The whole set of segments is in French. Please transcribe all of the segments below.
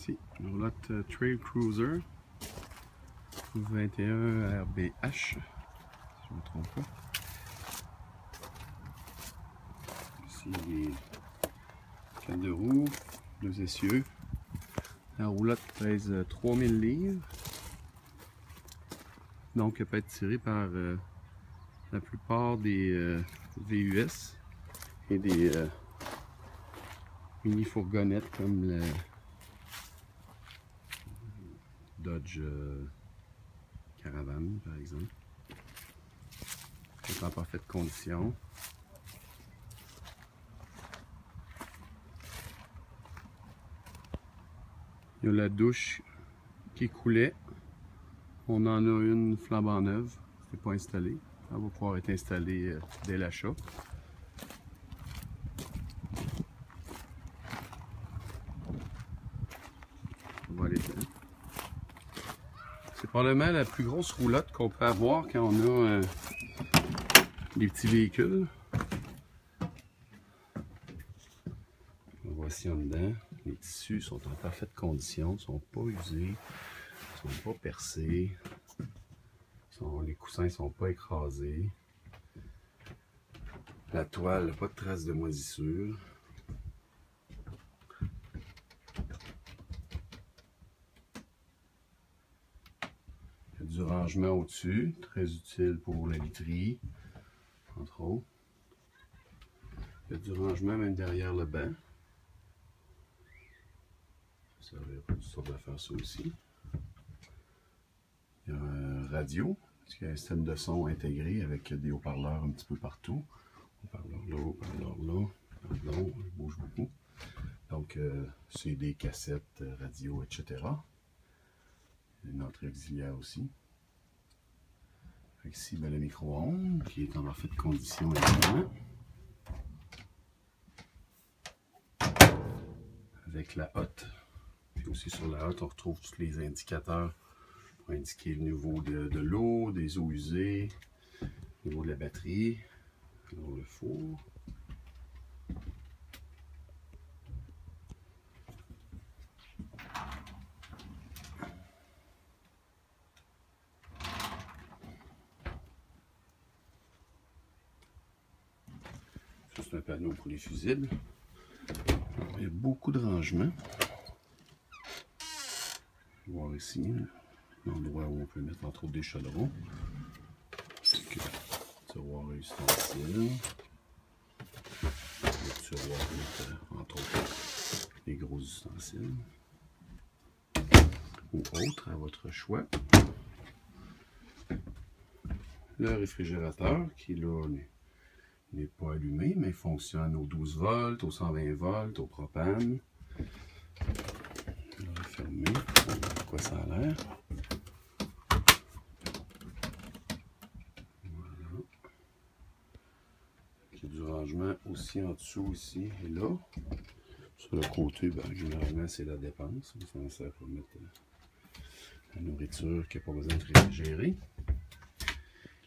Ici, une roulotte Trail Cruiser 21 RBH, si je ne me trompe pas. Ici, les quatre de roue, deux essieux. La roulotte pèse 3000 livres. Donc, elle peut être tirée par la plupart des VUS et des mini-fourgonnettes comme le Dodge Caravan, par exemple. C'est en parfaite condition. Il y a la douche qui coulait. On en a une flambant neuve. C'est pas installé. Elle va pouvoir être installée dès l'achat. On va aller dedans. C'est probablement la plus grosse roulotte qu'on peut avoir quand on a des petits véhicules. Voici en dedans. Les tissus sont en parfaite condition, ne sont pas usés, ne sont pas percés. Les coussins ne sont pas écrasés. La toile n'a pas de traces de moisissure. Il y a du rangement au-dessus, très utile pour la literie, entre autres. Il y a du rangement même derrière le banc. Ça servira pour toutes sortes d'affaires, ça aussi. Il y a un radio, parce qu'il y a un système de son intégré avec des haut-parleurs un petit peu partout. Haut-parleur là, haut-parleur là. Pardon, il bouge beaucoup. Donc, c'est des cassettes, radio, etc. Il y a une entrée auxiliaire aussi. Ici, ben, le micro-ondes qui est en parfaite condition également. Avec la hotte. Puis aussi sur la hotte, on retrouve tous les indicateurs pour indiquer le niveau de l'eau, des eaux usées, le niveau de la batterie, alors le four. Ça, c'est un panneau pour les fusibles. Alors, il y a beaucoup de rangements. On va voir ici l'endroit où on peut mettre entre autres des chaudrons. Tiroir à ustensiles. Le tiroir pour mettre entre autres des gros ustensiles. Ou autres à votre choix. Le réfrigérateur qui là n'est pas allumé mais fonctionne aux 12 volts, aux 120 volts, au propane. On va fermer, on va voir de quoi ça a l'air. Voilà. Il y a du rangement aussi en dessous ici et là. Sur le côté, ben, généralement c'est la dépense. Ça sert pour mettre la nourriture qui n'a pas besoin de réfrigérer.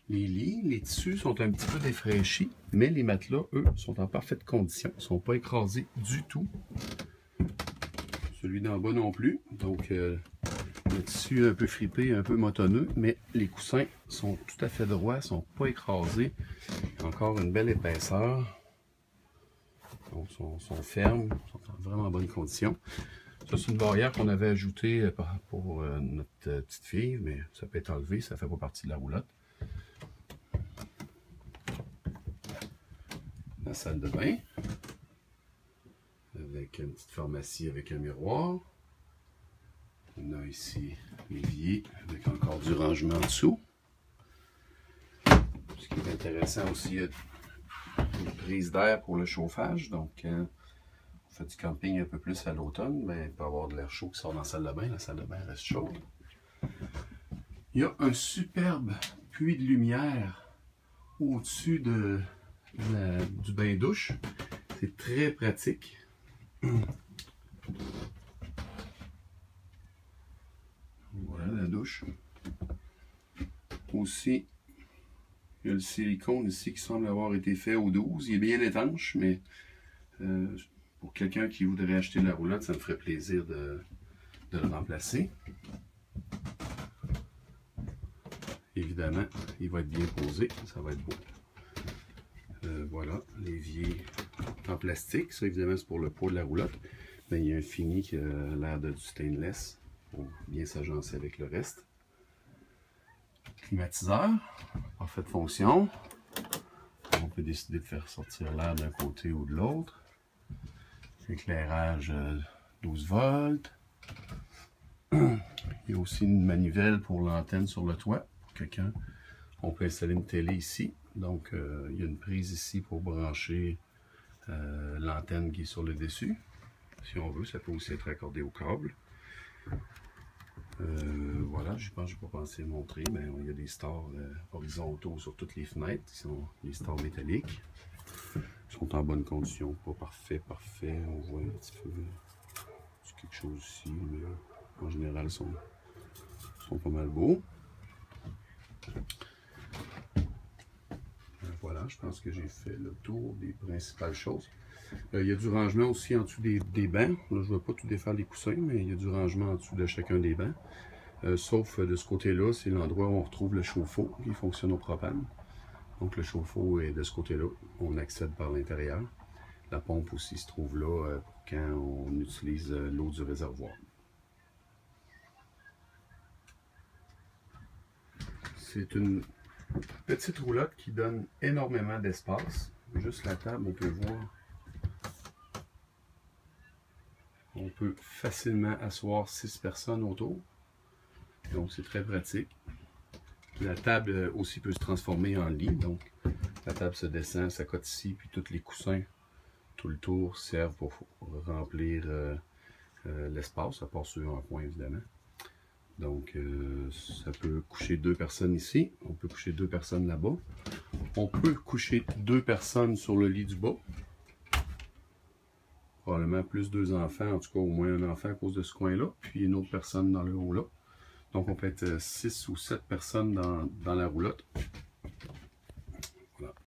Les lits, les tissus sont un petit peu défraîchis, mais les matelas, eux, sont en parfaite condition. Ils ne sont pas écrasés du tout. Celui d'en bas non plus. Donc, le tissu est un peu fripé, un peu motonneux, mais les coussins sont tout à fait droits, ne sont pas écrasés. Il y a encore une belle épaisseur. Donc, sont fermes, sont en vraiment bonne condition. Ça, c'est une barrière qu'on avait ajoutée pour notre petite fille, mais ça peut être enlevé, ça ne fait pas partie de la roulotte. La salle de bain, avec une petite pharmacie avec un miroir. On a ici l'évier avec encore du rangement en dessous. Ce qui est intéressant aussi, il y a une prise d'air pour le chauffage. Donc, quand on fait du camping un peu plus à l'automne, ben, il peut y avoir de l'air chaud qui sort dans la salle de bain. La salle de bain reste chaude. Il y a un superbe puits de lumière au-dessus du bain-douche. C'est très pratique. Voilà la douche. Aussi, il y a le silicone ici qui semble avoir été fait au 12. Il est bien étanche, mais pour quelqu'un qui voudrait acheter la roulotte, ça me ferait plaisir de de le remplacer. Évidemment, il va être bien posé, ça va être beau. Voilà, l'évier en plastique. Ça, évidemment, c'est pour le poids de la roulotte. Mais il y a un fini qui a l'air de du stainless pour bien s'agencer avec le reste. Climatiseur, parfaite fonction. On peut décider de faire sortir l'air d'un côté ou de l'autre. Éclairage 12 volts. Il y a aussi une manivelle pour l'antenne sur le toit. Pour quelqu'un, on peut installer une télé ici. Donc, il y a une prise ici pour brancher l'antenne qui est sur le dessus. Si on veut, ça peut aussi être accordé au câble. Voilà, je pense que je n'ai pas pensé à montrer, mais il y a des stores horizontaux sur toutes les fenêtres. Qui sont des stores métalliques. Ils sont en bonne condition, pas parfait. On voit un petit peu quelque chose ici, mais en général, ils sont pas mal beaux. Voilà, je pense que j'ai fait le tour des principales choses. Il y a du rangement aussi en dessous des bancs. Là, je ne vais pas tout défaire les coussins, mais il y a du rangement en dessous de chacun des bancs. Sauf de ce côté-là, c'est l'endroit où on retrouve le chauffe-eau qui fonctionne au propane. Donc le chauffe-eau est de ce côté-là. On accède par l'intérieur. La pompe aussi se trouve là pour quand on utilise l'eau du réservoir. C'est une petite roulotte qui donne énormément d'espace. Juste la table, on peut voir. On peut facilement asseoir 6 personnes autour. Donc c'est très pratique. La table aussi peut se transformer en lit. Donc la table se descend, s'accote ici, puis tous les coussins, tout le tour, servent pour remplir l'espace, à part ceux en coin évidemment. Donc ça peut coucher 2 personnes ici, on peut coucher 2 personnes là-bas. On peut coucher 2 personnes sur le lit du bas. Probablement plus 2 enfants, en tout cas au moins un enfant à cause de ce coin-là, puis une autre personne dans le haut-là. Donc on peut être 6 ou 7 personnes dans la roulotte.